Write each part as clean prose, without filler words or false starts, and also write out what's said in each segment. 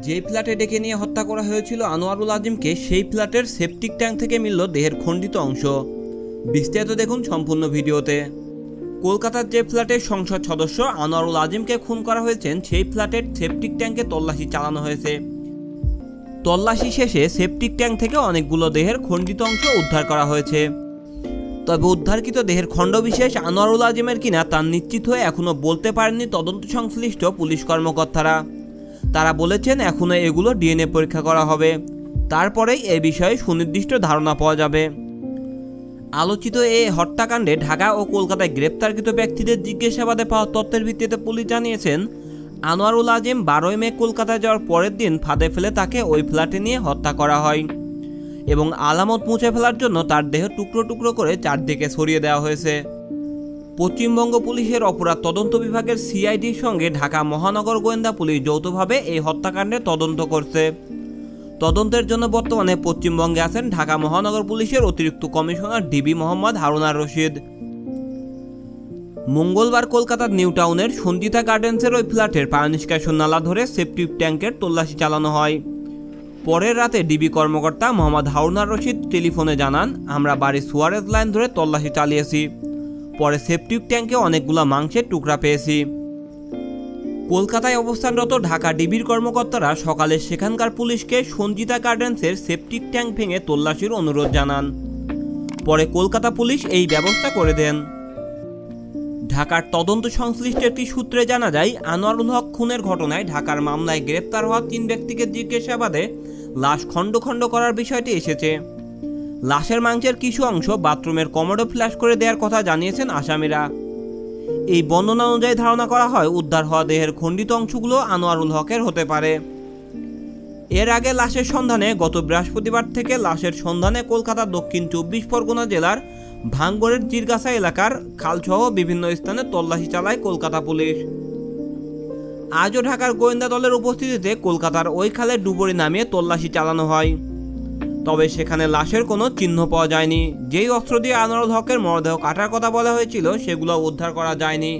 যে ফ্ল্যাটে ডেকে নিয়ে হত্যা করা হয়েছিল আনোয়ারুল আজিমকে, সেই ফ্ল্যাটের সেপটিক ট্যাঙ্ক থেকে মিলল দেহের খণ্ডিত অংশ। বিস্তারিত দেখুন সম্পূর্ণ ভিডিওতে। কলকাতার যে ফ্ল্যাটের সংসদ সদস্য আনোয়ারুল আজিমকে খুন করা হয়েছেন, সেই ফ্ল্যাটের সেপটিক ট্যাঙ্কে তল্লাশি চালানো হয়েছে। তল্লাশি শেষে সেপটিক ট্যাঙ্ক থেকে অনেকগুলো দেহের খণ্ডিত অংশ উদ্ধার করা হয়েছে। তবে উদ্ধারকৃত দেহের খণ্ডবিশেষ আনোয়ারুল আজিমের কিনা তা নিশ্চিত হয়ে এখনও বলতে পারেননি তদন্ত সংশ্লিষ্ট পুলিশ কর্মকর্তারা। তারা বলেছেন এখনও এগুলো ডিএনএ পরীক্ষা করা হবে, তারপরেই এ বিষয়ে সুনির্দিষ্ট ধারণা পাওয়া যাবে। আলোচিত এই হত্যাকাণ্ডে ঢাকা ও কলকাতায় গ্রেপ্তারকৃত ব্যক্তিদের জিজ্ঞাসাবাদে পাওয়া তথ্যের ভিত্তিতে পুলিশ জানিয়েছেন, আনোয়ারুল আজিম 12 মে কলকাতায় যাওয়ার পরের দিন ফাঁদে ফেলে তাকে ওই ফ্ল্যাটে নিয়ে হত্যা করা হয় এবং আলামত মুছে ফেলার জন্য তার দেহ টুকরো টুকরো করে চারদিকে ছড়িয়ে দেওয়া হয়েছে। পশ্চিমবঙ্গ পুলিশের অপরাধ তদন্ত বিভাগের সিআইডির সঙ্গে ঢাকা মহানগর গোয়েন্দা পুলিশ যৌথভাবে এই হত্যাকাণ্ডের তদন্ত করছে। তদন্তের জন্য বর্তমানে পশ্চিমবঙ্গে আছেন ঢাকা মহানগর পুলিশের অতিরিক্ত কমিশনার ডিবি মোহাম্মদ হারুনার রশিদ। মঙ্গলবার কলকাতার নিউ টাউনের সঞ্জিতা গার্ডেন্সের ওই ফ্ল্যাটের পানি নিষ্কাশন নালা ধরে সেপটিক ট্যাঙ্কের তল্লাশি চালানো হয়। পরের রাতে ডিবি কর্মকর্তা মোহাম্মদ হারুনার রশিদ টেলিফোনে জানান, আমরা বাড়ির সুয়ারেজ লাইন ধরে তল্লাশি চালিয়েছি। পরে সেপটিক ট্যাঙ্কে অনেকগুলো মাংসের টুকরা পেয়েছি। কলকাতায় অবস্থানরত ঢাকা ডিবির কর্মকর্তারা সকালে সেখানকার পুলিশকে সঞ্জিতা গার্ডেন্সের সেপটিক ট্যাঙ্ক ভেঙে তল্লাশির অনুরোধ জানান। পরে কলকাতা পুলিশ এই ব্যবস্থা করে দেন। ঢাকার তদন্ত সংশ্লিষ্ট একটি সূত্রে জানা যায়, আনোয়ারুল হক খুনের ঘটনায় ঢাকার মামলায় গ্রেপ্তার হওয়া 3 ব্যক্তিকে জিজ্ঞাসাবাদে লাশ খণ্ড খণ্ড করার বিষয়টি এসেছে। লাশের মাংসের কিছু অংশ বাথরুমের কমোডে ফ্ল্যাশ করে দেওয়ার কথা জানিয়েছেন আসামিরা। এই বর্ণনা অনুযায়ী ধারণা করা হয় উদ্ধার হওয়া দেহের খণ্ডিত অংশগুলো আনোয়ারুল হকের হতে পারে। এর আগে লাশের সন্ধানে গত বৃহস্পতিবার থেকে লাশের সন্ধানে কলকাতা দক্ষিণ 24 পরগনা জেলার ভাঙড়ের জিরগাছা এলাকার খালসহ বিভিন্ন স্থানে তল্লাশি চালায় কলকাতা পুলিশ। আজও ঢাকার গোয়েন্দা দলের উপস্থিতিতে কলকাতার ওই খালে ডুবুরি নামিয়ে তল্লাশি চালানো হয়। তবে সেখানে লাশের কোনো চিহ্ন পাওয়া যায়নি। যেই অস্ত্র দিয়ে আনোয়ারুল হকের মরদেহ কাটার কথা বলা হয়েছিল, সেগুলো উদ্ধার করা যায়নি।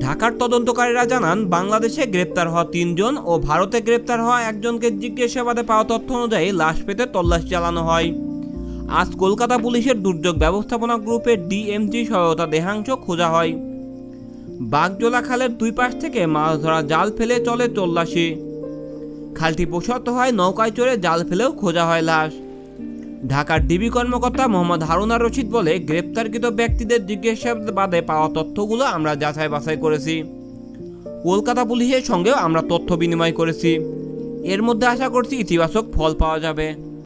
ঢাকার তদন্তকারীরা জানান, বাংলাদেশে গ্রেপ্তার হওয়া 3 জন ও ভারতে গ্রেপ্তার হওয়া 1 জনকে জিজ্ঞাসাবাদে পাওয়া তথ্য অনুযায়ী লাশ পেতে তল্লাশি চালানো হয়। আজ কলকাতা পুলিশের দুর্যোগ ব্যবস্থাপনা গ্রুপের ডিএমজি সহায়তা দেহাংশ খোঁজা হয়। বাগজোলা খালের 2 পাশ থেকে মাছ ধরা জাল ফেলে চলে তল্লাশি। খালটি প্রশস্ত হয়, নৌকায় চড়ে জাল ফেলেও খোঁজা হয় লাশ। ঢাকার ডিবি কর্মকর্তা মোহাম্মদ হারুনার রশিদ বলে, গ্রেপ্তারকৃত ব্যক্তিদের জিজ্ঞাসাবাদে পাওয়া তথ্যগুলো আমরা যাচাই বাছাই করেছি। কলকাতা পুলিশের সঙ্গেও আমরা তথ্য বিনিময় করেছি। এর মধ্যে আশা করছি ইতিবাচক ফল পাওয়া যাবে।